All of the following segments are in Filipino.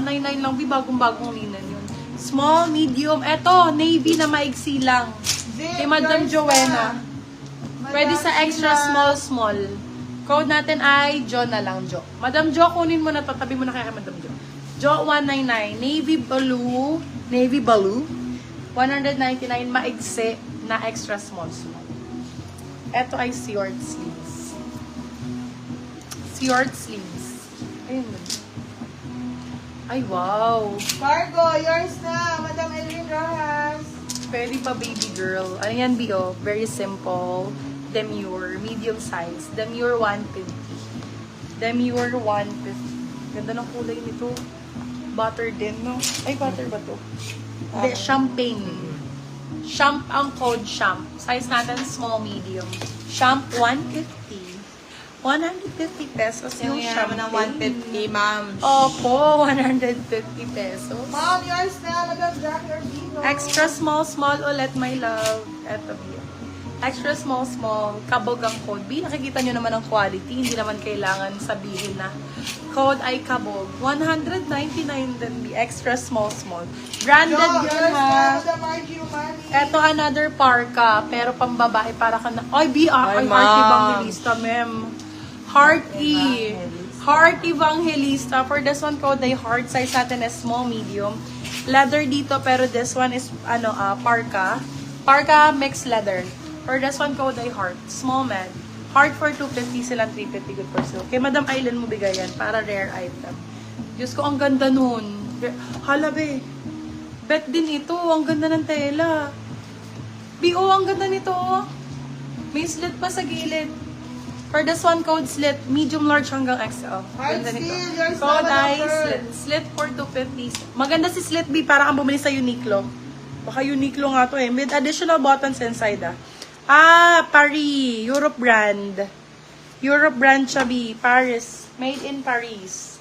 199 lang, bagong-bagong linan yun. Small, medium. Eto, navy na maigsi lang. Kay Madam Joanna. Pwede sa extra small. Code natin ay Jo na lang, Jo. Madam Jo, kunin mo na to. Tabi mo na kaya kay Madam Jo. Jo 199. Navy blue. 199 maigsi na extra small. Ito ay short sleeves. Short sleeves. Ayun. Ay, wow. Cargo, yours na, Madam Elvin Rojas. Pwede pa baby girl. Ano yan, B.O.? Very simple. Demure. Medium size. Demure 150. Demure 150. Ganda ng kulay nito. Butter din, no? Ay, butter ba to? Hindi, champagne. Champ ang code, champ. Size natin, small, medium. Champ 150. 150 pesos yung Yaman ng champagne. 150, ma'am. Opo, 150 pesos. Ma'am, yours na, Madam Jackie Orbino. Extra small ulit, my love. Eto, B. Extra small. Kabog ang code. B, nakikita nyo naman ang quality. Hindi naman kailangan sabihin na code ay kabog. 199 din, B. Extra small. Branded Jo, yun, yours na, ha. Madam Margie Umani. Eto, another parka. Pero pambabae para ka na. Ay, B, Ay, ay, ma'am. Heart Evangelista, ma'am. Heart Evangelista. For this one, code ay heart. Size natin is small, medium. Leather dito, pero this one is, parka. Parka mixed leather. For this one, code ay heart. Small man. Heart for 250 silang 350 good for sale. Kay Madam Aileen mo bigayan para rare item. Diyos ko, ang ganda nun. Hala, be. Bet din ito. Ang ganda ng tela. B.O. ang ganda nito. May slit pa sa gilid. For this one, code slit. Medium, large hanggang XL. Heart Ganda nito. steel, yours na, Code Madam ay Pearl. slit. Slit for 250. Maganda si slit, B. Para kang bumili sa Uniqlo. Baka Uniqlo nga to eh. With additional buttons inside Paris. Europe brand. Europe brand siya, B. Paris. Made in Paris.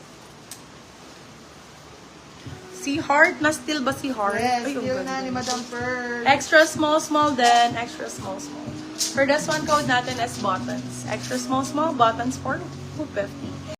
Si Heart? Na still ba si Heart? Yes, Ay, ang still ganda. na ni Madam Pearl. Extra small then. Extra small. For this one, code natin is buttons. Extra small buttons for 250.